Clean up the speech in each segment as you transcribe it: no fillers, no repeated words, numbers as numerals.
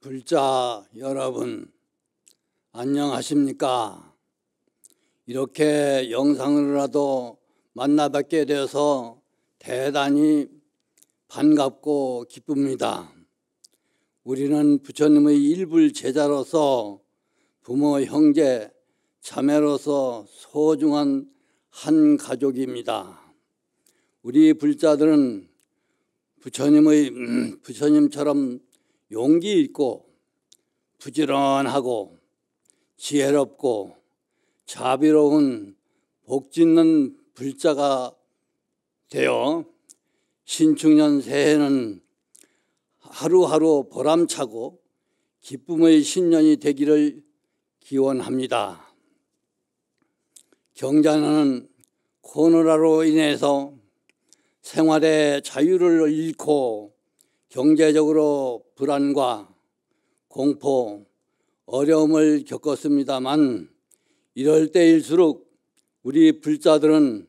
불자 여러분 안녕하십니까? 이렇게 영상으로라도 만나 뵙게 되어서 대단히 반갑고 기쁩니다. 우리는 부처님의 일불 제자로서 부모, 형제, 자매로서 소중한 한 가족입니다. 우리 불자들은 부처님처럼 용기 있고 부지런하고 지혜롭고 자비로운 복짓는 불자가 되어 신축년 새해는 하루하루 보람차고 기쁨의 신년이 되기를 기원합니다. 경자는 코로나로 인해서 생활의 자유를 잃고 경제적으로 불안과 공포, 어려움을 겪었습니다만 이럴 때일수록 우리 불자들은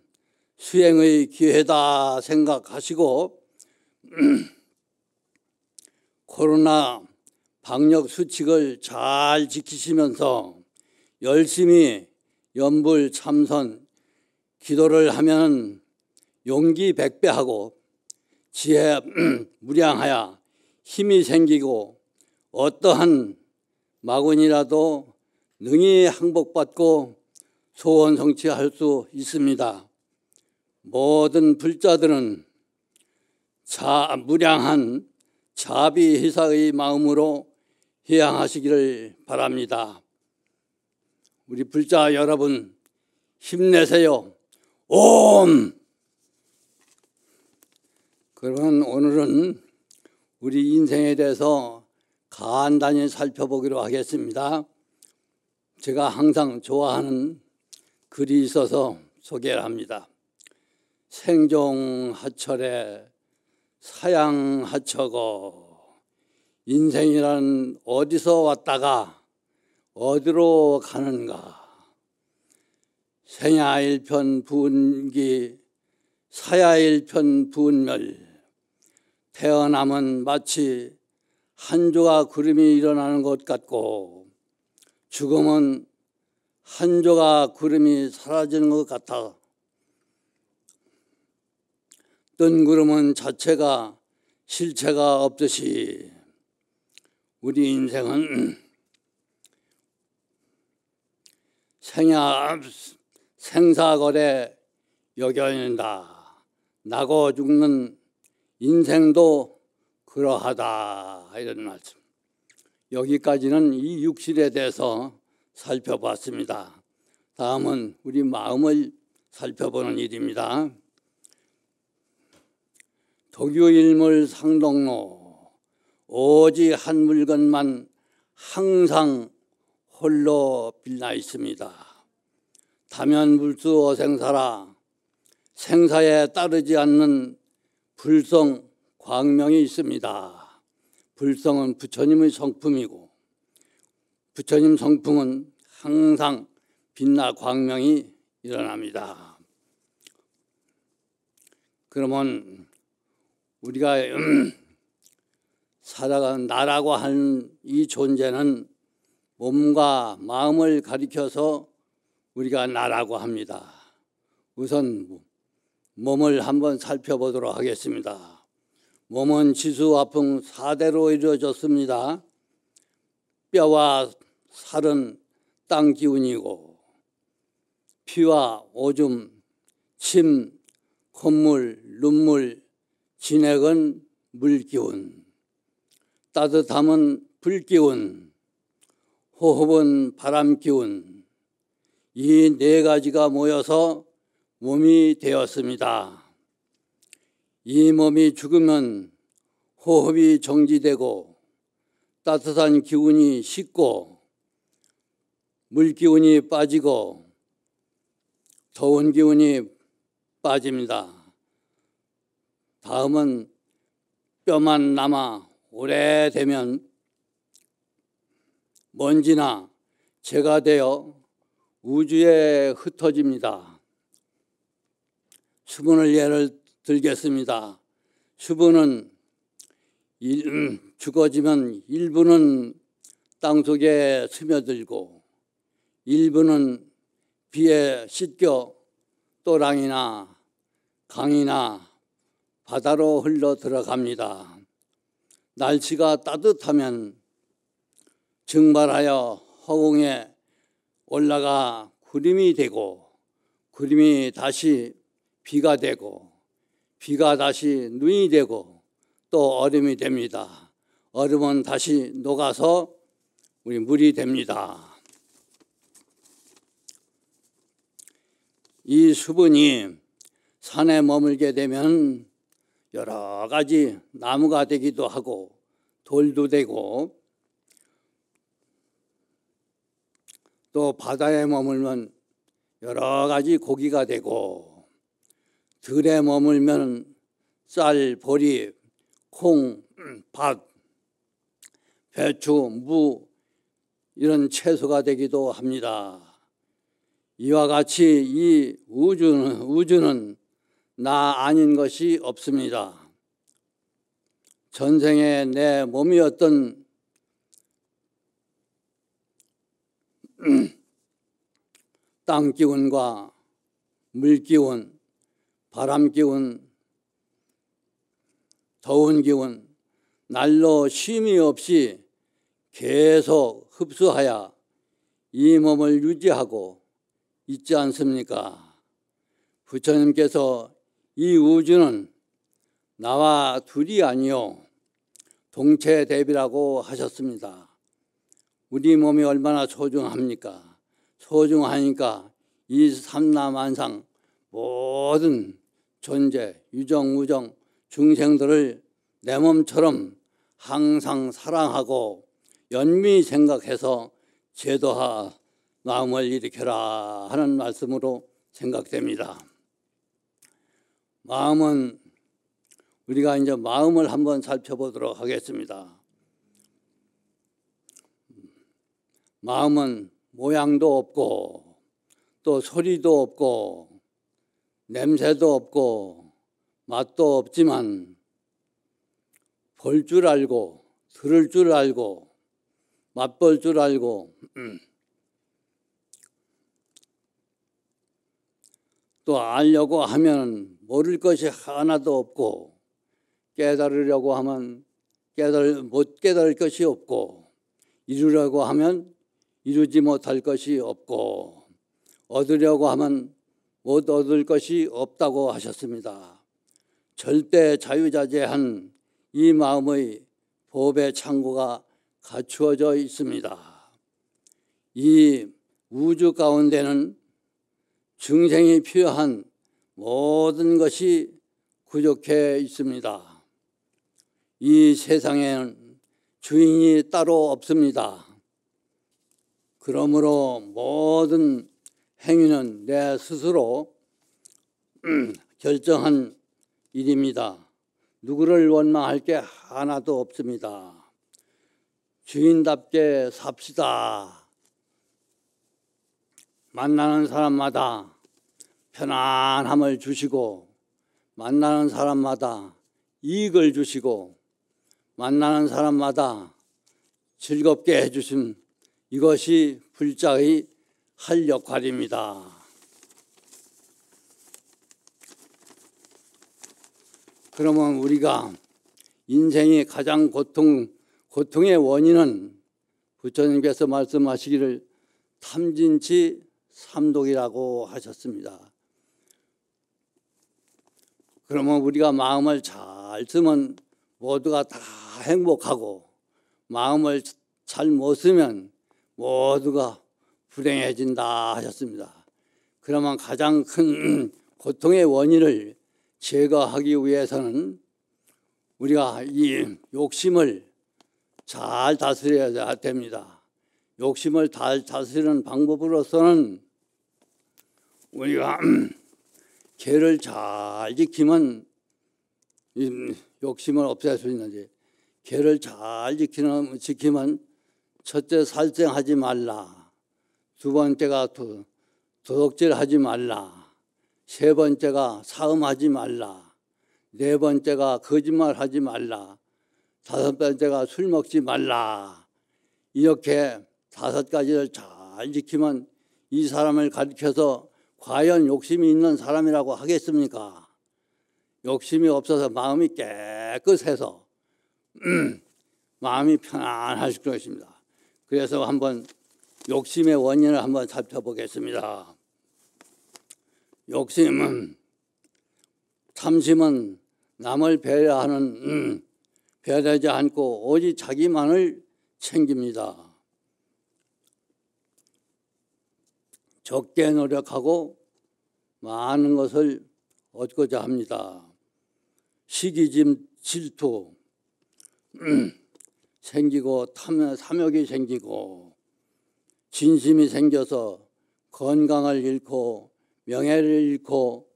수행의 기회다 생각하시고 코로나 방역 수칙을 잘 지키시면서 열심히 연불 참선, 기도를 하면 용기 백배하고 지혜 무량하여 힘이 생기고 어떠한 마군이라도 능히 항복받고 소원 성취할 수 있습니다. 모든 불자들은 무량한 자비희사의 마음으로 해양하시기를 바랍니다. 우리 불자 여러분 힘내세요. 옴! 그러면 오늘은 우리 인생에 대해서 간단히 살펴보기로 하겠습니다. 제가 항상 좋아하는 글이 있어서 소개를 합니다. 생종하철에 사양하처고 인생이란 어디서 왔다가 어디로 가는가. 생야일편 부운기 사야일편 부운멸. 태어남은 마치 한 조각 구름이 일어나는 것 같고 죽음은 한 조각 구름이 사라지는 것 같아. 뜬 구름은 자체가 실체가 없듯이 우리 인생은 생사거래 여겨낸다. 나고 죽는 인생도 그러하다. 이런 말씀. 여기까지는 이 육실에 대해서 살펴봤습니다. 다음은 우리 마음을 살펴보는 일입니다. 독유일물 상동로 오직 한 물건만 항상 홀로 빛나 있습니다. 다면불수 어생사라 생사에 따르지 않는 불성 광명이 있습니다. 불성은 부처님의 성품이고 부처님 성품은 항상 빛나 광명이 일어납니다. 그러면 우리가 살아가는 나라고 하는 이 존재는 몸과 마음을 가리켜서 우리가 나라고 합니다. 우선 몸을 한번 살펴보도록 하겠습니다. 몸은 지수화풍 4대로 이루어졌습니다. 뼈와 살은 땅 기운이고 피와 오줌, 침, 콧물, 눈물, 진액은 물기운, 따뜻함은 불기운, 호흡은 바람기운, 이 네 가지가 모여서 몸이 되었습니다. 이 몸이 죽으면 호흡이 정지되고 따뜻한 기운이 식고 물기운이 빠지고 더운 기운이 빠집니다. 다음은 뼈만 남아 오래되면 먼지나 재가 되어 우주에 흩어집니다. 수분을 예를 들겠습니다. 수분은 죽어지면 일부는 땅속에 스며들고 일부는 비에 씻겨 또랑이나 강이나 바다로 흘러 들어갑니다. 날씨가 따뜻하면 증발하여 허공에 올라가 구름이 되고 구름이 다시 비가 되고 비가 다시 눈이 되고 또 얼음이 됩니다. 얼음은 다시 녹아서 우리 물이 됩니다. 이 수분이 산에 머물게 되면 여러 가지 나무가 되기도 하고 돌도 되고 또 바다에 머물면 여러 가지 고기가 되고 들에 머물면 쌀, 보리, 콩, 밭, 배추, 무 이런 채소가 되기도 합니다. 이와 같이 이 우주는 나 아닌 것이 없습니다. 전생에 내 몸이었던 땅 기운과 물 기운, 바람 기운, 더운 기운, 날로 쉼이 없이 계속 흡수하여 이 몸을 유지하고 있지 않습니까? 부처님께서 이 우주는 나와 둘이 아니요 동체대비라고 하셨습니다. 우리 몸이 얼마나 소중합니까? 소중하니까 이 삼라만상 모든 존재, 유정, 무정, 중생들을 내 몸처럼 항상 사랑하고 연민히 생각해서 제도하 마음을 일으켜라 하는 말씀으로 생각됩니다. 마음은 우리가 이제 마음을 한번 살펴보도록 하겠습니다. 마음은 모양도 없고 또 소리도 없고 냄새도 없고 맛도 없지만 볼 줄 알고 들을 줄 알고 맛볼 줄 알고 또 알려고 하면 모를 것이 하나도 없고 깨달으려고 하면 못 깨달을 것이 없고 이루려고 하면 이루지 못할 것이 없고 얻으려고 하면 못 얻을 것이 없다고 하셨습니다. 절대 자유자재한 이 마음의 법의 창고가 갖추어져 있습니다. 이 우주 가운데는 중생이 필요한 모든 것이 구족해 있습니다. 이 세상에는 주인이 따로 없습니다. 그러므로 모든 행위는 내 스스로 결정한 일입니다. 누구를 원망할 게 하나도 없습니다. 주인답게 삽시다. 만나는 사람마다 편안함을 주시고 만나는 사람마다 이익을 주시고 만나는 사람마다 즐겁게 해주신 이것이 불자의 할 역할입니다. 그러면 우리가 인생이 가장 고통의 원인은 부처님께서 말씀하시기를 탐진치 삼독이라고 하셨습니다. 그러면 우리가 마음을 잘 쓰면 모두가 다 행복하고 마음을 잘 못 쓰면 모두가 불행해진다 하셨습니다. 그러면 가장 큰 고통의 원인을 제거하기 위해서는 우리가 이 욕심을 잘 다스려야 됩니다. 욕심을 잘 다스리는 방법으로서는 우리가 계를 잘 지키면 욕심을 없앨 수 있는데 계를 잘 지키면 첫째 살생하지 말라, 두 번째가 도둑질하지 말라, 세 번째가 사음하지 말라, 네 번째가 거짓말하지 말라, 다섯 번째가 술 먹지 말라. 이렇게 다섯 가지를 잘 지키면 이 사람을 가리켜서 과연 욕심이 있는 사람이라고 하겠습니까? 욕심이 없어서 마음이 깨끗해서 마음이 편안하실 것입니다. 그래서 한번 욕심의 원인을 한번 살펴보겠습니다. 욕심은, 탐심은 남을 배려하지 않고 오직 자기만을 챙깁니다. 적게 노력하고 많은 것을 얻고자 합니다. 시기심, 질투 생기고 탐욕이 생기고 진심이 생겨서 건강을 잃고 명예를 잃고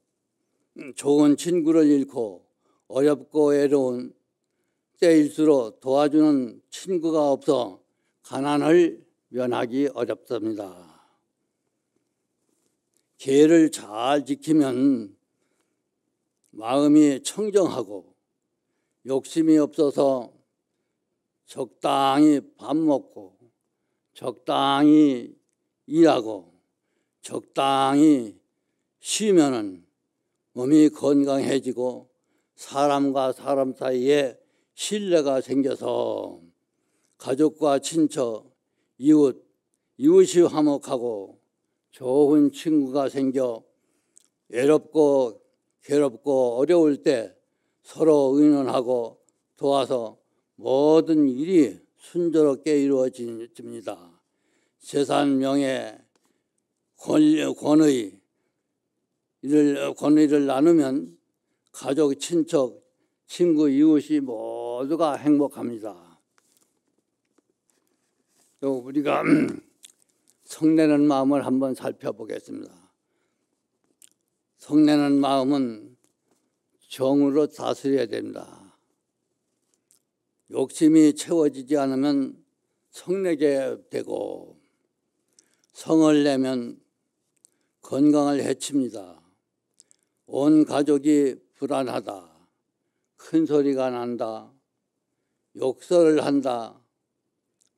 좋은 친구를 잃고 어렵고 외로운 때일수록 도와주는 친구가 없어 가난을 면하기 어렵습니다. 계를 잘 지키면 마음이 청정하고 욕심이 없어서 적당히 밥 먹고 적당히 일하고 적당히 쉬면은 몸이 건강해지고 사람과 사람 사이에 신뢰가 생겨서 가족과 친척, 이웃이 화목하고 좋은 친구가 생겨 외롭고 괴롭고 어려울 때 서로 의논하고 도와서 모든 일이 순조롭게 이루어집니다. 재산, 명예, 권위를 나누면 가족, 친척, 친구, 이웃이 모두가 행복합니다. 또 우리가 성내는 마음을 한번 살펴보겠습니다. 성내는 마음은 정으로 다스려야 됩니다. 욕심이 채워지지 않으면 성내게 되고 성을 내면 건강을 해칩니다. 온 가족이 불안하다, 큰 소리가 난다, 욕설을 한다,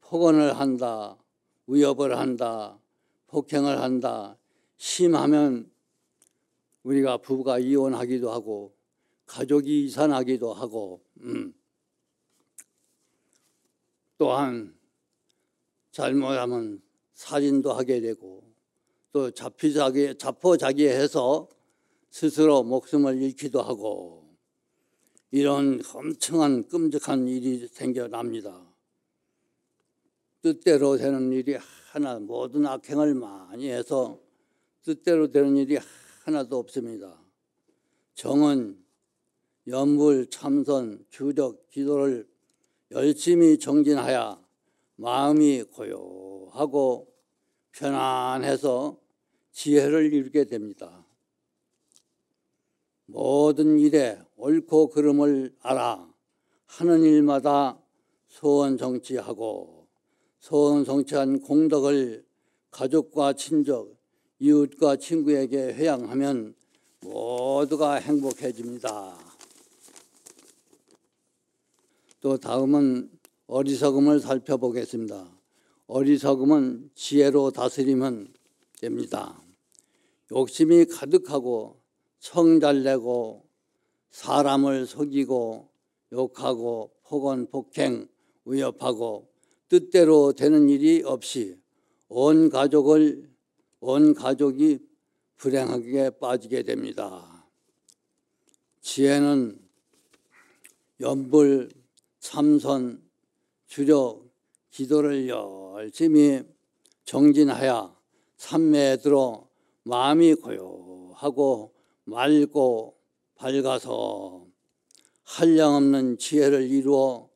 폭언을 한다, 위협을 한다, 폭행을 한다, 심하면 우리가 부부가 이혼하기도 하고 가족이 이산하기도 하고 또한 잘못하면 살인도 하게 되고 또 자포자기해서 스스로 목숨을 잃기도 하고 이런 엄청난 끔찍한 일이 생겨납니다. 뜻대로 되는 일이 하나, 모든 악행을 많이 해서 뜻대로 되는 일이 하나도 없습니다. 정은 염불, 참선, 주력, 기도를 열심히 정진하여 마음이 고요하고 편안해서 지혜를 이루게 됩니다. 모든 일에 옳고 그름을 알아 하는 일마다 소원성취하고 소원성취한 공덕을 가족과 친족, 이웃과 친구에게 회양하면 모두가 행복해집니다. 또 다음은 어리석음을 살펴보겠습니다. 어리석음은 지혜로 다스리면 됩니다. 욕심이 가득하고 성잘내고 사람을 속이고 욕하고 폭언, 폭행, 위협하고 뜻대로 되는 일이 없이 온 가족이 불행하게 빠지게 됩니다. 지혜는 염불, 참선, 주력, 기도를 열심히 정진하여 삼매에 들어 마음이 고요하고 맑고 밝아서 한량없는 지혜를 이루어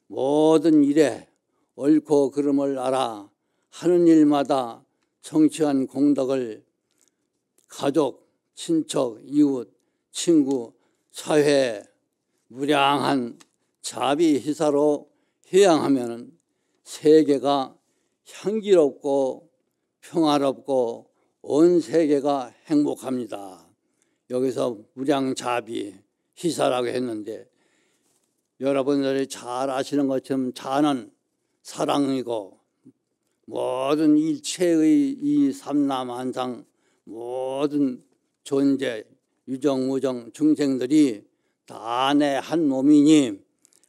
모든 일에 옳고 그름을 알아 하는 일마다 성취한 공덕을 가족, 친척, 이웃, 친구, 사회에 무량한 자비 희사로 회양하면 세계가 향기롭고 평화롭고 온 세계가 행복합니다. 여기서 무량자비 희사라고 했는데 여러분들이 잘 아시는 것처럼 자는 사랑이고 모든 일체의 이 삼라만상 모든 존재 유정무정 중생들이 다 내 한 몸이니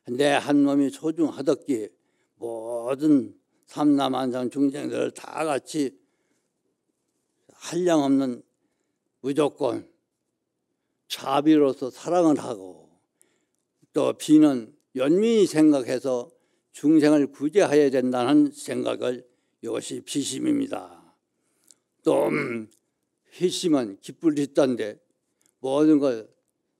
내 한 몸이 소중하듯이 모든 삼라만상 중생들을 다 같이 한량없는 무조건 자비로서 사랑을 하고 또 비는 연민히 생각해서 중생을 구제해야 된다는 생각을 이것이 비심입니다. 또 희심은 기쁠 있던데 모든 걸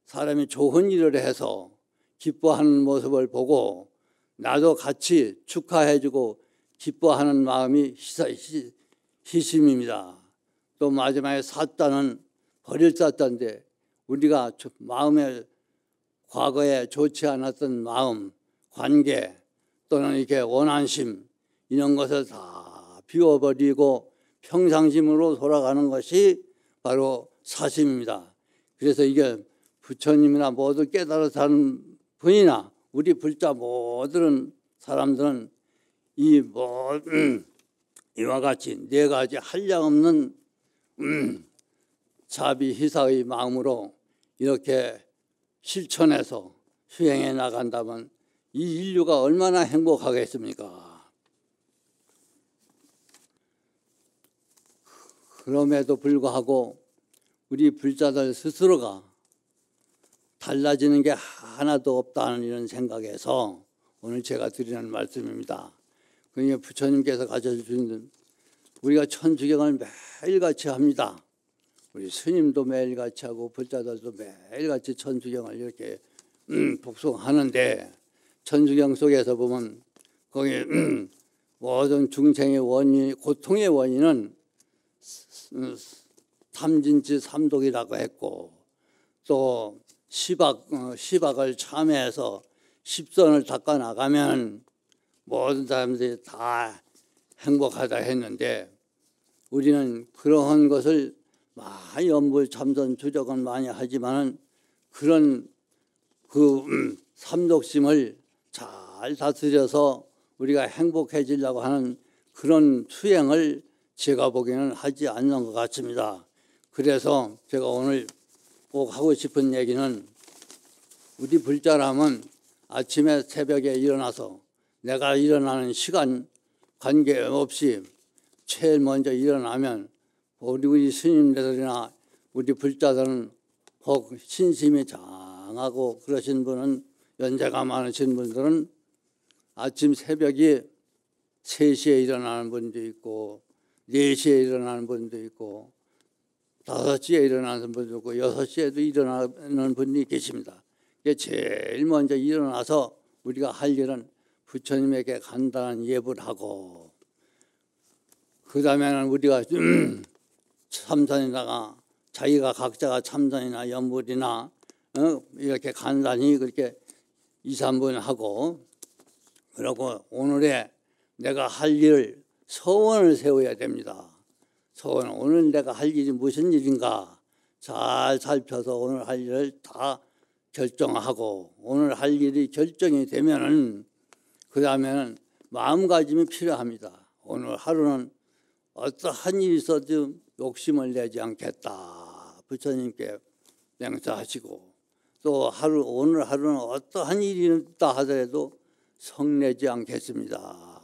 사람이 좋은 일을 해서 기뻐하는 모습을 보고 나도 같이 축하해주고 기뻐하는 마음이 희심입니다. 또 마지막에 사자는 버릴 사자인데 우리가 마음에 과거에 좋지 않았던 마음, 관계 또는 이렇게 원한심 이런 것을 다 비워버리고 평상심으로 돌아가는 것이 바로 사심입니다. 그래서 이게 부처님이나 모두 깨달아 사는 분이나 우리 불자 모든 사람들은 이와 같이 네 가지 한량없는 자비희사의 마음으로 이렇게 실천해서 수행해 나간다면 이 인류가 얼마나 행복하겠습니까? 그럼에도 불구하고 우리 불자들 스스로가 달라지는 게 하나도 없다는 이런 생각에서 오늘 제가 드리는 말씀입니다. 그러니까 부처님께서 가르쳐주신 우리가 천주경을 매일같이 합니다. 우리 스님도 매일같이 하고 불자들도 매일같이 천주경을 이렇게 복송하는데 천주경 속에서 보면 거기 모든 중생의 원인, 고통의 원인은 탐진치 삼독이라고 했고 또 시박을 참여해서 십선을 닦아 나가면 모든 사람들이 다 행복하다 했는데 우리는 그러한 것을 많이 연불 참선 주적은 많이 하지만은 그런 삼독심을 잘 다스려서 우리가 행복해지려고 하는 그런 수행을 제가 보기에는 하지 않는 것 같습니다. 그래서 제가 오늘 꼭 하고 싶은 얘기는 우리 불자라면 아침에 새벽에 일어나서 내가 일어나는 시간 관계없이 제일 먼저 일어나면 우리 스님들이나 우리 불자들은 혹 신심이 장하고 그러신 분은 연세가 많으신 분들은 아침 새벽이 3시에 일어나는 분도 있고 4시에 일어나는 분도 있고 5시에 일어나는 분도 있고 6시에도 일어나는 분이 계십니다. 제일 먼저 일어나서 우리가 할 일은 부처님에게 간단한 예불을 하고 그 다음에는 우리가 참선이다가 자기가 각자가 참선이나 연불이나 이렇게 간단히 그렇게 2, 3분 하고 그러고 오늘의 내가 할 일을 서원을 세워야 됩니다. 서원, 오늘 내가 할 일이 무슨 일인가 잘 살펴서 오늘 할 일을 다 결정하고 오늘 할 일이 결정이 되면은 그 다음에는 마음가짐이 필요합니다. 오늘 하루는 어떠한 일이 있어도 욕심을 내지 않겠다. 부처님께 맹세하시고 또 오늘 하루는 어떠한 일이 있다 하더라도 성내지 않겠습니다.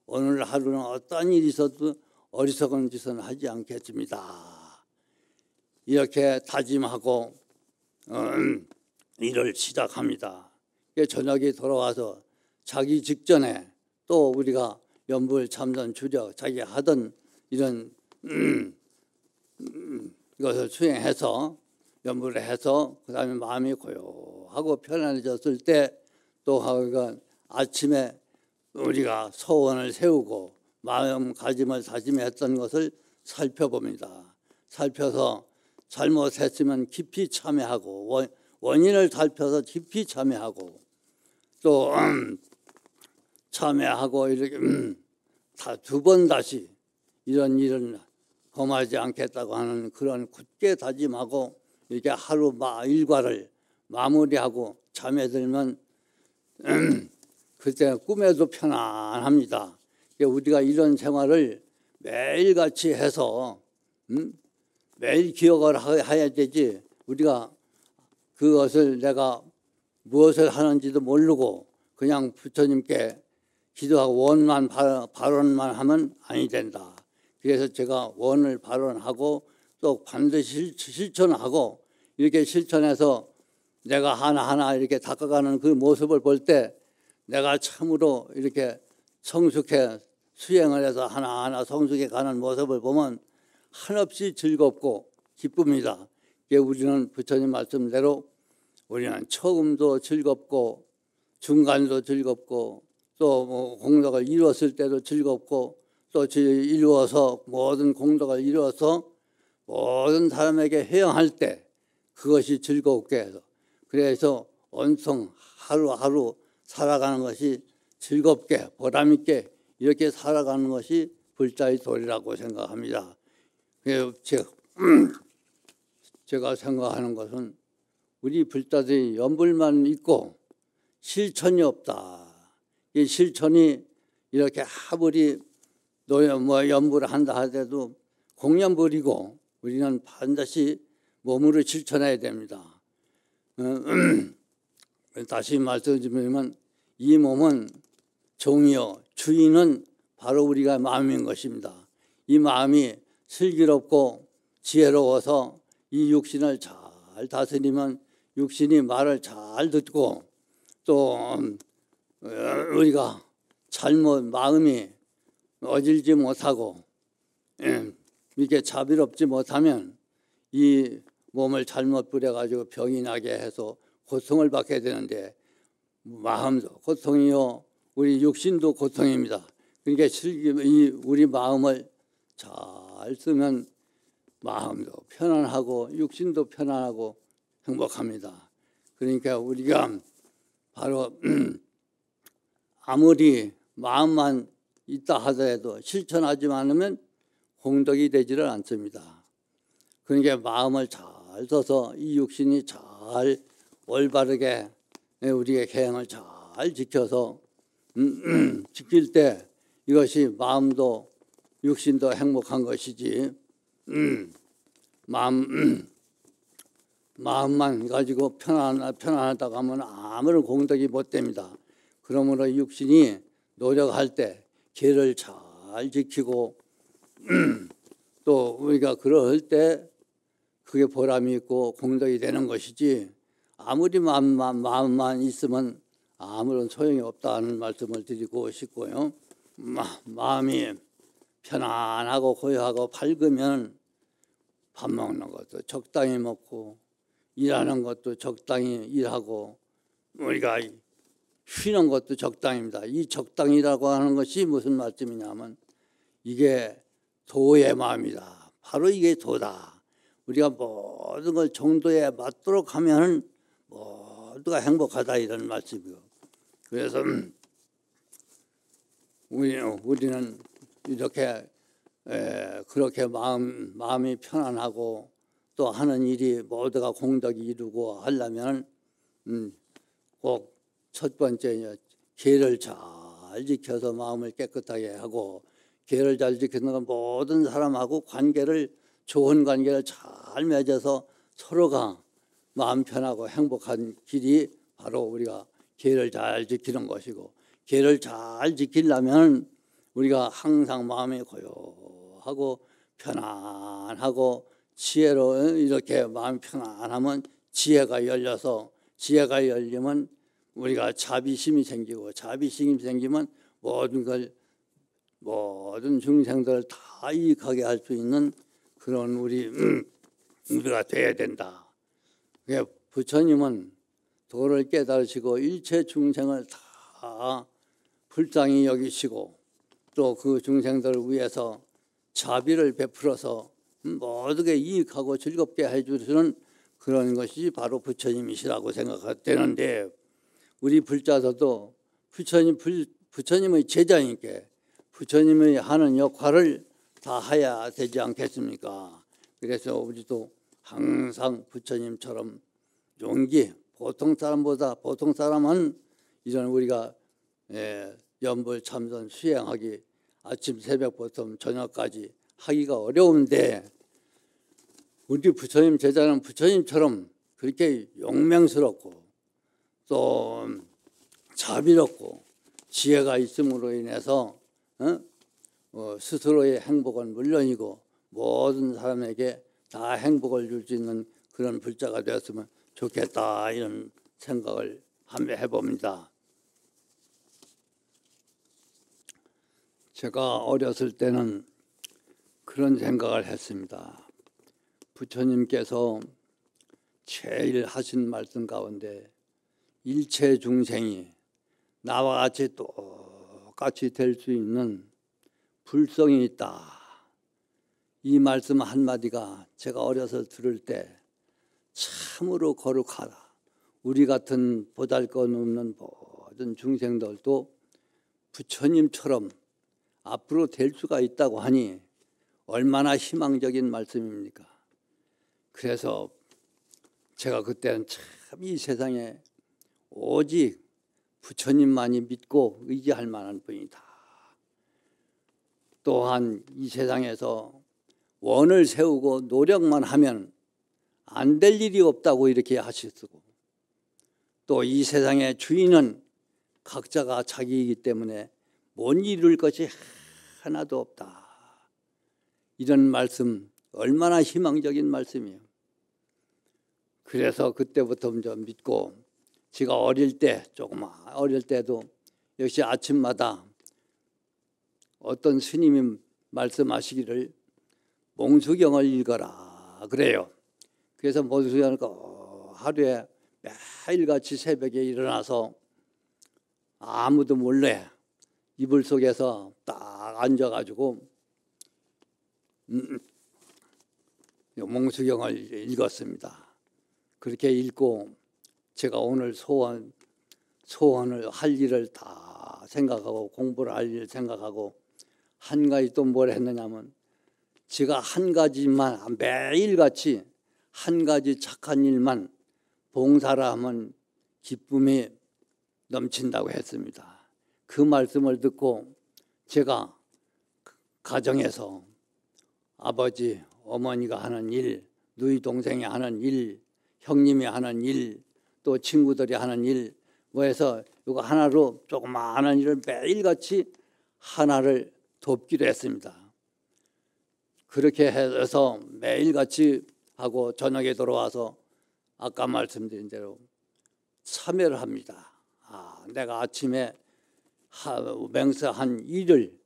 오늘 하루는 어떠한 일이 있어도 어리석은 짓은 하지 않겠습니다. 이렇게 다짐하고 일을 시작합니다. 저녁에 돌아와서 자기 직전에 또 우리가 연불 참선 주적 자기 하던 이런 이것을 수행해서 연불을 해서 그 다음에 마음이 고요하고 편안해졌을 때 또 아침에 우리가 소원을 세우고 마음가짐을 다짐했던 것을 살펴봅니다. 살펴서 잘못했으면 깊이 참회하고 원인을 살펴서 깊이 참회하고 또 참회하고 이렇게 다 2번 다시 이런 일은 범하지 않겠다고 하는 그런 굳게 다짐하고 이렇게 하루 일과를 마무리하고 잠에 들면 그때 꿈에도 편안합니다. 우리가 이런 생활을 매일같이 해서 매일 기억을 해야 되지, 우리가 그것을 내가 무엇을 하는지도 모르고 그냥 부처님께 기도하고 원만 발언만 하면 아니 된다. 그래서 제가 원을 발언하고 또 반드시 실천하고, 이렇게 실천해서 내가 하나하나 이렇게 닦아가는 그 모습을 볼 때 내가 참으로 이렇게 성숙해 수행을 해서 하나하나 성숙해 가는 모습을 보면 한없이 즐겁고 기쁩니다. 우리는 부처님 말씀대로 우리는 처음도 즐겁고 중간도 즐겁고 또 뭐 공덕을 이루었을 때도 즐겁고 또 이루어서 모든 공덕을 이루어서 모든 사람에게 회영할 때 그것이 즐겁게 해서, 그래서 온통 하루하루 살아가는 것이 즐겁게 보람있게 이렇게 살아가는 것이 불자의 도리라고 생각합니다. 제가 생각하는 것은 우리 불자들이 연불만 있고 실천이 없다. 이 실천이 이렇게 아무리 연불을 한다 하더라도 공연불이고 우리는 반드시 몸으로 실천해야 됩니다. 다시 말씀드리면 이 몸은 종이요 주인은 바로 우리가 마음인 것입니다. 이 마음이 슬기롭고 지혜로워서 이 육신을 잘 다스리면 육신이 말을 잘 듣고, 또 우리가 잘못 마음이 어질지 못하고 이렇게 자비롭지 못하면 이 몸을 잘못 부려가지고 병이 나게 해서 고통을 받게 되는데, 마음도 고통이요 우리 육신도 고통입니다. 그러니까 우리 마음을 잘 쓰면 마음도 편안하고 육신도 편안하고 행복합니다. 그러니까 우리가 바로 아무리 마음만 있다 하더라도 실천하지 않으면 공덕이 되지를 않습니다. 그러니까 마음을 잘 써서 이 육신이 잘 올바르게 우리의 계행을 잘 지켜서 지킬 때 이것이 마음도 육신도 행복한 것이지, 마음만 가지고 편안하다고 하면 아무런 공덕이 못 됩니다. 그러므로 육신이 노력할 때 계를 잘 지키고 또 우리가 그럴 때 그게 보람이 있고 공덕이 되는 것이지, 아무리 마음만 있으면 아무런 소용이 없다는 말씀을 드리고 싶고요. 마음이 편안하고 고요하고 밝으면 밥 먹는 것도 적당히 먹고 일하는 것도 적당히 일하고 우리가 쉬는 것도 적당입니다. 이 적당이라고 하는 것이 무슨 말씀이냐면 이게 도의 마음이다. 바로 이게 도다. 우리가 모든 걸 정도에 맞도록 하면 모두가 행복하다 이런 말씀이고, 그래서 우리는 이렇게 그렇게 마음이 편안하고 또 하는 일이 모두가 공덕이 이루고 하려면 꼭 첫 번째 계를 잘 지켜서 마음을 깨끗하게 하고, 계를 잘 지키는 건 모든 사람하고 좋은 관계를 잘 맺어서 서로가 마음 편하고 행복한 길이 바로 우리가 계를 잘 지키는 것이고, 계를 잘 지키려면 우리가 항상 마음이 고요하고 편안하고 지혜로 이렇게 마음이 편안하면 지혜가 열려서, 지혜가 열리면 우리가 자비심이 생기고, 자비심이 생기면 모든 중생들을 다 이익하게 할 수 있는 그런 우리가 돼야 된다. 부처님은 도를 깨달으시고 일체 중생을 다 불쌍히 여기시고 또 그 중생들을 위해서 자비를 베풀어서 모두게 이익하고 즐겁게 해주시는 그런 것이 바로 부처님이시라고 생각되는데, 우리 불자들도 부처님의 제자니까 부처님이 하는 역할을 다 해야 되지 않겠습니까? 그래서 우리도 항상 부처님처럼 보통 사람은 이런 우리가 연불 참선 수행하기 아침 새벽부터 저녁까지 하기가 어려운데 우리 부처님 제자는 부처님처럼 그렇게 용맹스럽고 또 자비롭고 지혜가 있음으로 인해서 스스로의 행복은 물론이고 모든 사람에게 다 행복을 줄 수 있는 그런 불자가 되었으면 좋겠다 이런 생각을 한번 해봅니다. 제가 어렸을 때는 그런 생각을 했습니다. 부처님께서 제일 하신 말씀 가운데 일체 중생이 나와 같이 똑같이 될 수 있는 불성이 있다. 이 말씀 한마디가 제가 어려서 들을 때 참으로 거룩하다. 우리 같은 보잘것없는 모든 중생들도 부처님처럼 앞으로 될 수가 있다고 하니 얼마나 희망적인 말씀입니까? 그래서 제가 그때는 참 이 세상에 오직 부처님만이 믿고 의지할 만한 분이다. 또한 이 세상에서 원을 세우고 노력만 하면 안 될 일이 없다고 이렇게 하셨고 또 이 세상의 주인은 각자가 자기이기 때문에 못 이룰 것이 하나도 없다. 이런 말씀 얼마나 희망적인 말씀이에요. 그래서 그때부터 좀 믿고 제가 어릴 때 조금 어릴 때도 역시 아침마다 어떤 스님이 말씀하시기를 몽수경을 읽어라 그래요. 그래서 몽수경을 하루에 매일같이 새벽에 일어나서 아무도 몰래 이불 속에서 딱 앉아가지고 몽수경을 읽었습니다. 그렇게 읽고 제가 오늘 소원을 할 일을 다 생각하고 공부를 할 일을 생각하고 한 가지 또 뭘 했느냐면 제가 한 가지만 매일같이 한 가지 착한 일만 봉사를 하면 기쁨이 넘친다고 했습니다. 그 말씀을 듣고 제가 가정에서 아버지, 어머니가 하는 일, 누이 동생이 하는 일, 형님이 하는 일, 또 친구들이 하는 일, 뭐 해서 이거 하나로 조그마한 일을 매일같이 하나를 돕기로 했습니다. 그렇게 해서 매일같이 하고 저녁에 돌아와서 아까 말씀드린 대로 참여를 합니다. 내가 아침에 맹세한 일을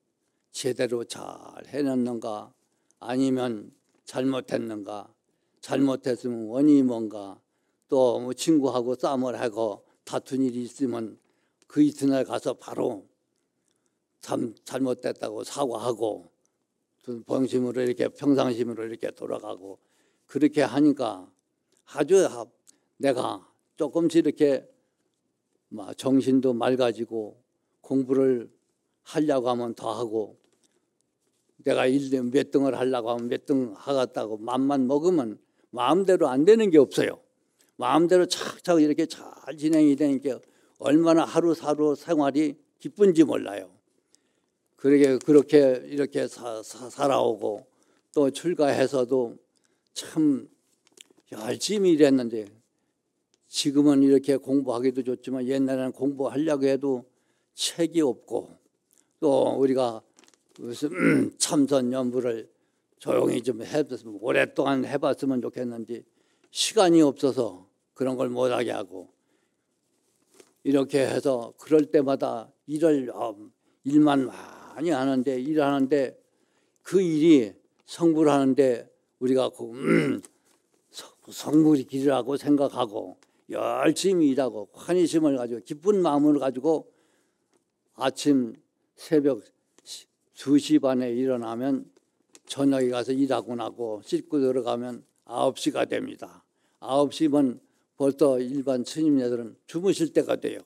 제대로 잘 해냈는가 아니면 잘못했는가 잘못했으면 원인이 뭔가 또 뭐 친구하고 싸움을 하고 다툰 일이 있으면 그 이튿날 가서 바로 잘못됐다고 사과하고 본심으로 이렇게 평상심으로 이렇게 돌아가고 그렇게 하니까 아주 내가 조금씩 이렇게 정신도 맑아지고 공부를 하려고 하면 더 하고 내가 몇 등을 하려고 하면 몇 등 하겠다고 마음만 먹으면 마음대로 안 되는 게 없어요. 마음대로 착착 이렇게 잘 진행이 되니까 얼마나 하루하루 생활이 기쁜지 몰라요. 그렇게 이렇게 살아오고 또 출가해서도 참 열심히 일했는데 지금은 이렇게 공부하기도 좋지만 옛날에는 공부하려고 해도 책이 없고 또 우리가 무슨 참선 연부를 조용히 좀 해봤으면 오랫동안 해봤으면 좋겠는데 시간이 없어서 그런 걸 못하게 하고 이렇게 해서 그럴 때마다 일만 많이 하는데 일하는데 그 일이 성불 하는데 우리가 성불이 길이라고 생각하고 열심히 일하고 환희심을 가지고 기쁜 마음을 가지고 아침 새벽 2시 반에 일어나면 저녁에 가서 일하고 나고 씻고 들어가면 9시가 됩니다. 9시면 벌써 일반 스님네들은 주무실 때가 돼요.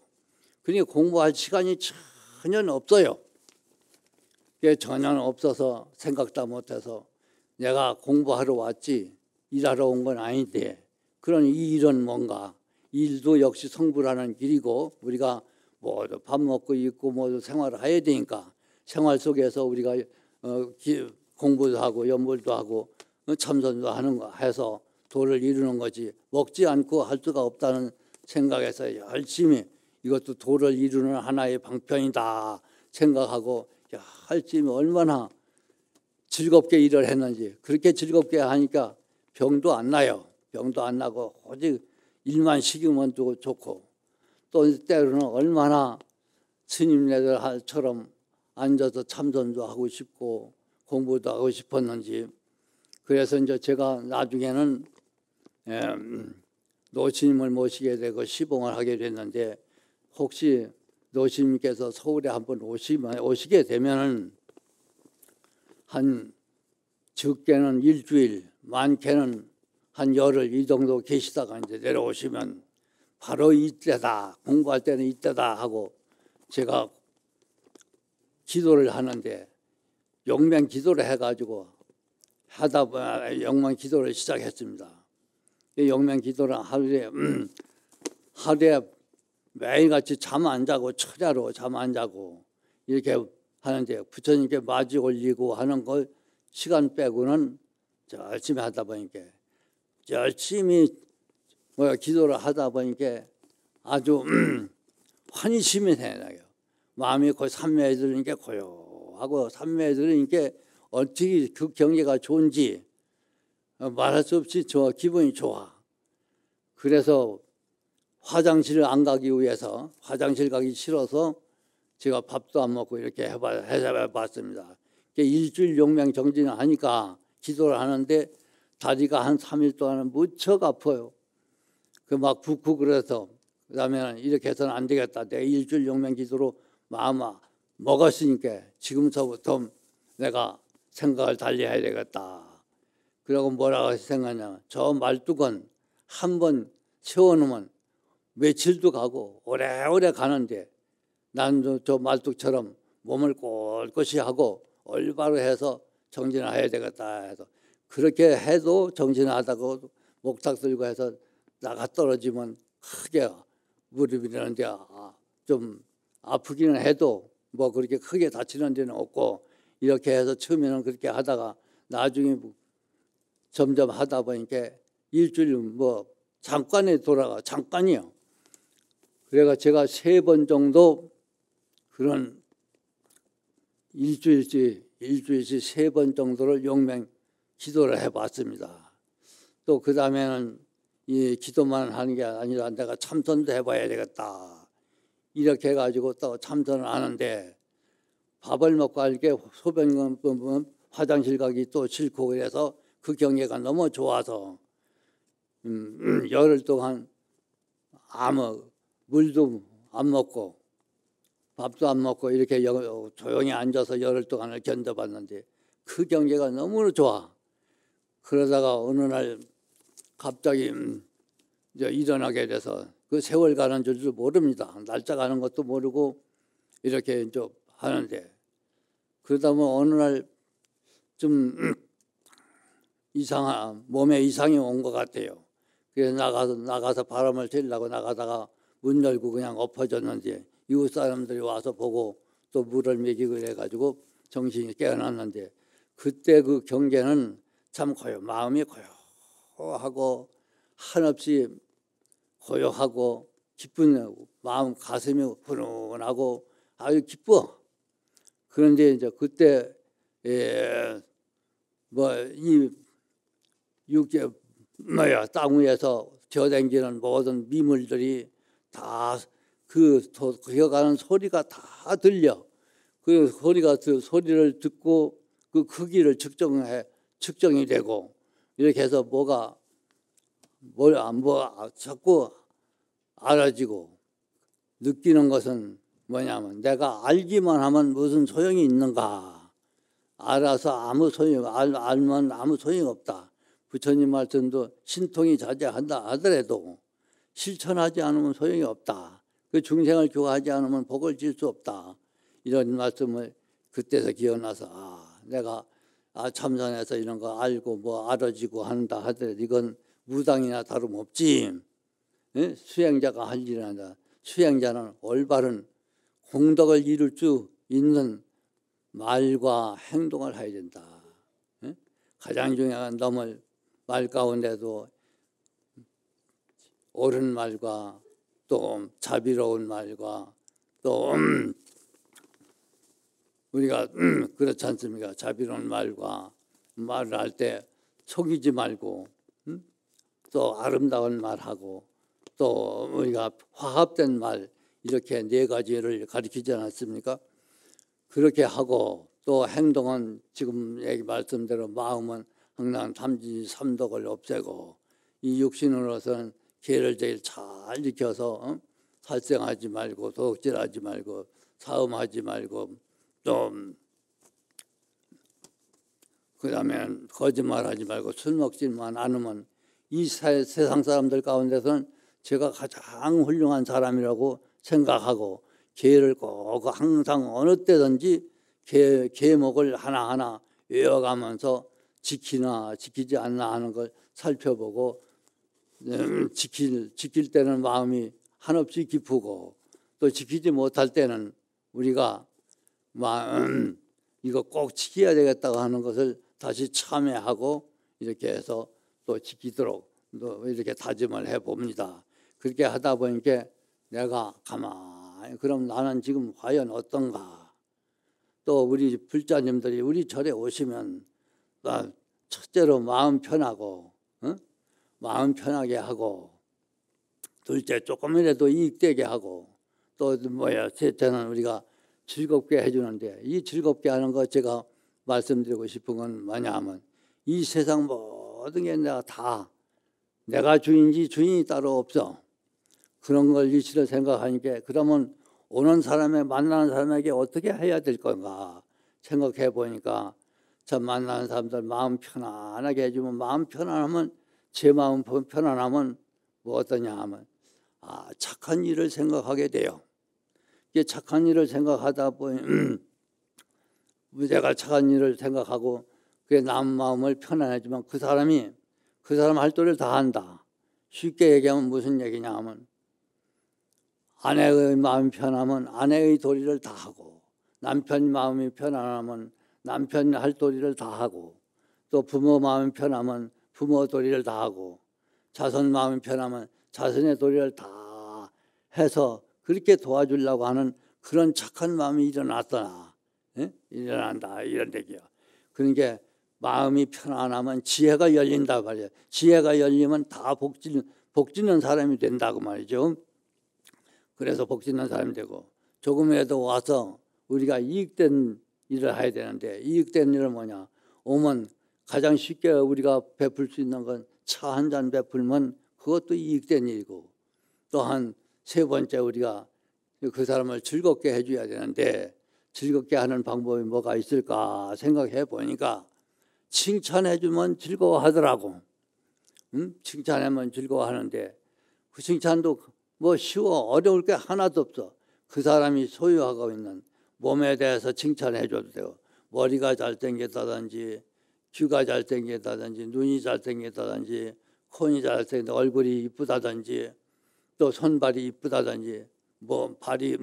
그러니까 공부할 시간이 전혀 없어요. 전혀 없어서 생각도 못해서 내가 공부하러 왔지 일하러 온 건 아닌데 그런 이 일은 뭔가 일도 역시 성불하는 길이고 우리가 뭐 밥 먹고 입고 뭐 생활을 해야 되니까 생활 속에서 우리가 공부도 하고 연불도 하고 참선도 하는 거 해서 도를 이루는 거지 먹지 않고 할 수가 없다는 생각에서 열심히 이것도 도를 이루는 하나의 방편이다 생각하고 열심히 얼마나 즐겁게 일을 했는지 그렇게 즐겁게 하니까 병도 안 나요. 병도 안 나고 오직 일만 식으면 좋고 또 때로는 얼마나 스님네들처럼 앉아서 참선도 하고 싶고 공부도 하고 싶었는지 그래서 이제 제가 나중에는 노스님을 모시게 되고 시봉을 하게 됐는데 혹시 노스님께서 서울에 한번 오시게 되면은 한 적게는 일주일, 많게는 한 열흘 이 정도 계시다가 이제 내려오시면 바로 이때다 공부할 때는 이때다 하고 제가 기도를 하는데 영명 기도를 해가지고 하다 보니 영명 기도를 시작했습니다. 영명 기도를 하루에 매일같이 잠 안 자고 철야로 잠 안 자고 이렇게 하는데 부처님께 마주 올리고 하는 걸 시간 빼고는 열심히 하다 보니까 열심히 기도를 하다 보니까 아주 환희심이 생겨나요. 마음이 거의 삼매에 들으니까 고요하고 삼매에 들으니까 어떻게 그 경계가 좋은지 말할 수 없이 기분이 좋아. 그래서 화장실을 안 가기 위해서 화장실 가기 싫어서 제가 밥도 안 먹고 이렇게 해봤습니다. 일주일 용명 정진을 하니까 기도를 하는데 다리가 한 3일 동안은 무척 아파요. 그 막 붓고 그래서 그다음에는 이렇게 해서는 안 되겠다. 내가 일주일 용명 기도로 마음 먹었으니까 지금서부터 내가 생각을 달리해야 되겠다. 그러고 뭐라고 생각하냐면 저 말뚝은 한번 세워놓으면 며칠도 가고 오래오래 가는데 난 저 말뚝처럼 몸을 꼿꼿이 하고 올바로 해서 정진을 해야 되겠다 해서 그렇게 해도 정진을 하다가 목탁 들고 해서 나가 떨어지면 크게 무릎이 되는데 좀 아프기는 해도 뭐 그렇게 크게 다치는 데는 없고 이렇게 해서 처음에는 그렇게 하다가 나중에 점점 하다 보니까 일주일 뭐 잠깐이요. 그래가 제가 3번 정도 그런 일주일씩 3번 정도를 용맹 기도를 해봤습니다. 또 그 다음에는 이 기도만 하는 게 아니라 내가 참선도 해봐야 되겠다. 이렇게 해가지고 또 참선을 하는데 밥을 먹고 할게 소변 화장실 가기 또 싫고 그래서 그 경계가 너무 좋아서 열흘 동안 아무 물도 안 먹고 밥도 안 먹고 이렇게 조용히 앉아서 열흘 동안을 견뎌봤는데 그 경계가 너무 좋아. 그러다가 어느 날 갑자기 이제 일어나게 돼서 그 세월 가는 줄도 모릅니다. 날짜 가는 것도 모르고 이렇게 이제 하는데 그러다 보면 어느 날 좀 몸에 이상이 온 것 같아요. 그래서 나가서 바람을 쐬려고 나가다가 문 열고 그냥 엎어졌는데 이웃 사람들이 와서 보고 또 물을 먹이고 그래가지고 정신이 깨어났는데 그때 그 경계는 참 마음이 고요하고 한없이 고요하고 기쁜 마음 가슴이 훈훈하고 아주 기뻐. 그런데 이제 그때 땅 위에서 저댕기는 모든 미물들이 다 기어가는 소리가 다 들려. 그 소리를 듣고 그 크기를 측정이 되고 이렇게 해서 자꾸 알아지고 느끼는 것은 뭐냐면 내가 알기만 하면 무슨 소용이 있는가. 알아서 알면 아무 소용이 없다. 부처님 말씀도 신통이 자제한다 하더라도 실천하지 않으면 소용이 없다. 그 중생을 교화하지 않으면 복을 질 수 없다. 이런 말씀을 그때서 기억나서 내가 참선해서 이런 거 알고 뭐 알아지고 한다 하더라도 이건 무당이나 다름없지. 수행자가 할 일은 아니다. 수행자는 올바른 공덕을 이룰 수 있는 말과 행동을 해야 된다. 가장 중요한 말 가운데도 옳은 말과 또 자비로운 말과 또 우리가 그렇지 않습니까? 자비로운 말과 말을 할 때 속이지 말고 또 아름다운 말하고 또 우리가 화합된 말 이렇게 네 가지를 가르치지 않았습니까? 그렇게 하고 또 행동은 지금 얘기 말씀대로 마음은 항상 탐지 삼독을 없애고 이 육신으로서는 계를 제일 잘 지켜서 살생하지 말고 도둑질하지 말고 사음하지 말고 또 그다음에 거짓말하지 말고 술 먹지만 않으면 이 세상 사람들 가운데서는 제가 가장 훌륭한 사람이라고 생각하고 계를 꼭 항상 어느 때든지 계목을 하나하나 외워가면서 지키나 지키지 않나 하는 걸 살펴보고 지킬 때는 마음이 한없이 기쁘고 또 지키지 못할 때는 우리가 이거 꼭 지켜야 되겠다고 하는 것을 다시 참회하고 이렇게 해서 또 지키도록 또 이렇게 다짐을 해봅니다. 그렇게 하다 보니까 내가 가만히 그럼 나는 지금 과연 어떤가. 또 우리 불자님들이 우리 절에 오시면 첫째로 마음 편하고 마음 편하게 하고 둘째 조금이라도 이익되게 하고 또 셋째는 우리가 즐겁게 해주는데 이 즐겁게 하는 거 제가 말씀드리고 싶은 건 뭐냐면 이 세상 모든 게 내가 주인지 주인이 따로 없어. 그런 걸 이치로 생각하니까 그러면 오는 사람에 만나는 사람에게 어떻게 해야 될 건가 생각해 보니까 참 만나는 사람들 마음 편안하게 해주면 마음 편안하면 제 마음 편안하면 뭐 어떠냐 하면 착한 일을 생각하게 돼요. 이게 착한 일을 생각하다 보니 내가 착한 일을 생각하고 그게 남 마음을 편안해지면 그 사람 할 도리를 다 한다. 쉽게 얘기하면 무슨 얘기냐 하면 아내의 마음이 편하면 아내의 도리를 다 하고 남편 마음이 편안하면 남편 할 도리를 다 하고 또 부모 마음이 편하면 부모 도리를 다 하고 자손 마음이 편하면 자손의 도리를 다 해서 그렇게 도와주려고 하는 그런 착한 마음이 일어난다 이런 얘기야. 그러니까 마음이 편안하면 지혜가 열린다 말이야. 지혜가 열리면 다 복지는 사람이 된다고 말이죠. 그래서 복지는 사람이 되고 조금이라도 와서 우리가 이익된 일을 해야 되는데 이익된 일은 뭐냐? 오면 가장 쉽게 우리가 베풀 수 있는 건 차 한 잔 베풀면 그것도 이익된 일이고 또한 세 번째 우리가 그 사람을 즐겁게 해줘야 되는데 즐겁게 하는 방법이 뭐가 있을까 생각해 보니까 칭찬해주면 즐거워하더라고. 칭찬하면 즐거워하는데 그 칭찬도 뭐 쉬워 어려울 게 하나도 없어. 그 사람이 소유하고 있는 몸에 대해서 칭찬해줘도 되고 머리가 잘생겼다든지 귀가 잘생겼다든지 눈이 잘생겼다든지 콘이 잘생겼다든지 얼굴이 이쁘다든지 또 손발이 이쁘다든지 뭐 발이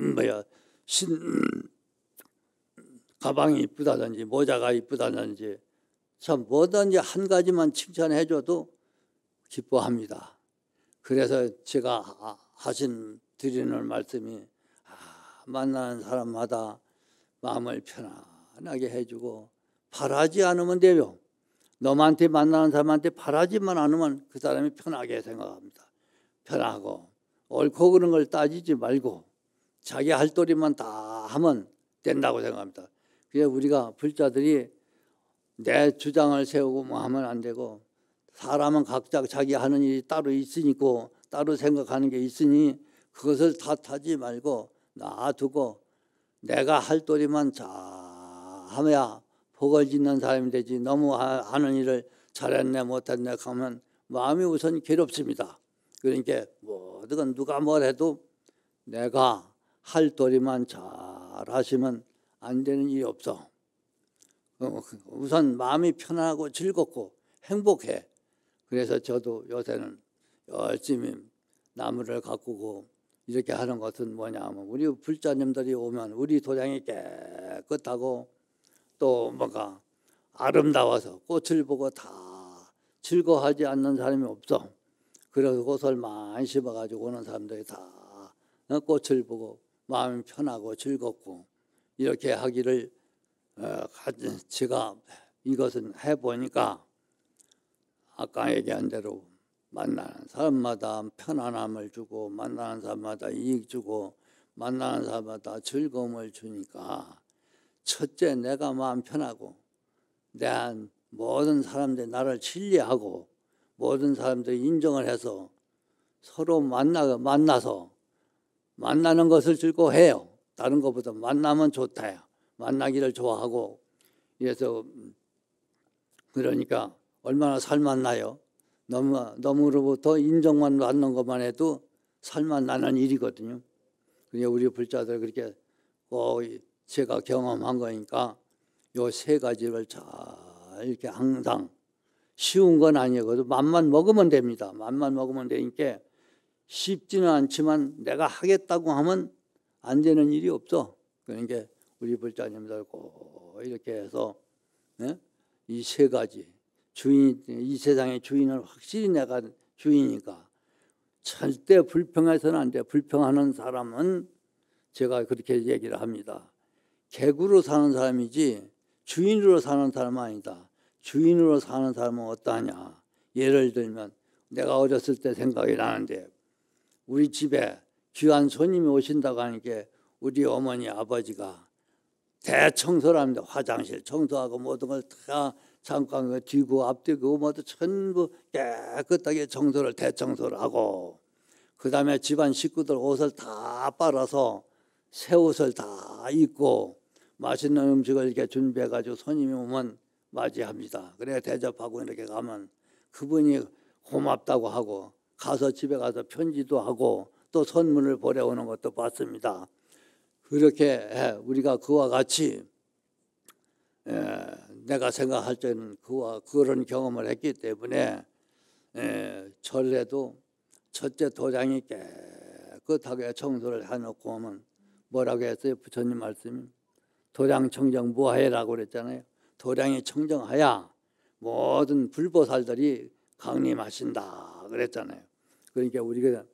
가방이 이쁘다든지 모자가 이쁘다든지 참 뭐든지 한 가지만 칭찬해줘도 기뻐합니다. 그래서 제가 드리는 말씀이 만나는 사람마다 마음을 편안하게 해주고 바라지 않으면 돼요. 너한테 만나는 사람한테 바라지만 않으면 그 사람이 편하게 생각합니다. 편하고 옳고 그런 걸 따지지 말고 자기 할 도리만 다 하면 된다고 생각합니다. 그래서 우리가 불자들이 내 주장을 세우고 뭐 하면 안 되고 사람은 각자 자기 하는 일이 따로 있으니까 따로 생각하는 게 있으니 그것을 탓하지 말고 놔두고 내가 할 도리만 잘 하면 복을 짓는 사람이 되지 너무 하는 일을 잘했네 못했네 하면 마음이 우선 괴롭습니다. 그러니까 뭐든 누가 뭘 해도 내가 할 도리만 잘 하시면 안 되는 일이 없어. 우선 마음이 편하고 즐겁고 행복해. 그래서 저도 요새는 열심히 나무를 가꾸고 이렇게 하는 것은 뭐냐 하면 우리 불자님들이 오면 우리 도량이 깨끗하고 또 뭔가 아름다워서 꽃을 보고 다 즐거워하지 않는 사람이 없어. 그래서 꽃을 많이 심어가지고 오는 사람들이 다 꽃을 보고 마음이 편하고 즐겁고 이렇게 하기를 제가 이것은 해보니까 아까 얘기한 대로 만나는 사람마다 편안함을 주고 만나는 사람마다 이익 주고 만나는 사람마다 즐거움을 주니까 첫째 내가 마음 편하고 내 모든 사람들이 나를 신뢰하고 모든 사람들이 인정을 해서 서로 만나서 만나는 것을 즐거워해요. 다른 것보다 만나면 좋다요. 만나기를 좋아하고 그래서 그러니까 얼마나 살맛나요. 너무로부터 인정만 받는 것만 해도 살맛나는 일이거든요. 그러니까 우리 불자들 그렇게 꼭 제가 경험한 거니까 요 세 가지를 잘 이렇게 항상 쉬운 건 아니거든. 맘만 먹으면 됩니다. 맘만 먹으면 되니까 쉽지는 않지만 내가 하겠다고 하면 안 되는 일이 없어. 그러니까 우리 불자님들 꼭 이렇게 해서 이 세 가지 이 세상의 주인은 확실히 내가 주인이니까 절대 불평해서는 안 돼. 불평하는 사람은 제가 그렇게 얘기를 합니다. 객으로 사는 사람이지 주인으로 사는 사람은 아니다. 주인으로 사는 사람은 어떠하냐. 예를 들면 내가 어렸을 때 생각이 나는데 우리 집에 귀한 손님이 오신다고 하니까 우리 어머니 아버지가 대청소를 합니다. 화장실 청소하고 모든 걸 다 잠깐 뒤고 앞뒤고 모두 전부 깨끗하게 청소를 대청소를 하고 그 다음에 집안 식구들 옷을 다 빨아서 새 옷을 다 입고 맛있는 음식을 이렇게 준비해가지고 손님이 오면 맞이합니다. 그래 대접하고 이렇게 가면 그분이 고맙다고 하고 가서 집에 가서 편지도 하고 또 선물을 보내오는 것도 봤습니다. 그렇게 우리가 그와 같이 내가 생각할 때는 그런 경험을 했기 때문에 절에도 첫째 도장이 깨끗하게 청소를 해놓고 오면 뭐라고 했어요? 부처님 말씀이 도량 청정 무하해라고 그랬잖아요. 도량이 청정하야 모든 불보살들이 강림하신다 그랬잖아요. 그러니까 우리가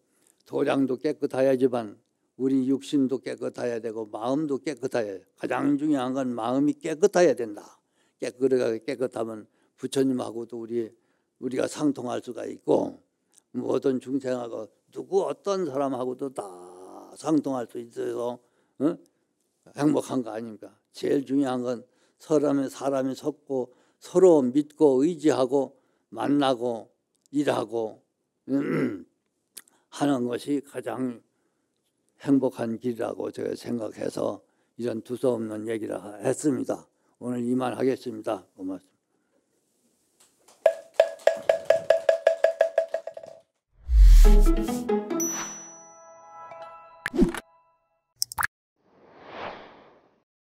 도량도 깨끗해야지만 우리 육신도 깨끗해야 되고 마음도 깨끗해야 돼. 가장 중요한 건 마음이 깨끗해야 된다. 깨끗하면 부처님하고도 우리가 상통할 수가 있고 모든 중생하고 누구 어떤 사람하고도 다 상통할 수 있어서 행복한 거 아닙니까? 제일 중요한 건 사람이 섰고 서로 믿고 의지하고 만나고 일하고 하는 것이 가장 행복한 길이라고 제가 생각해서 이런 두서없는 얘기를 했습니다. 오늘 이만 하겠습니다. 고맙습니다.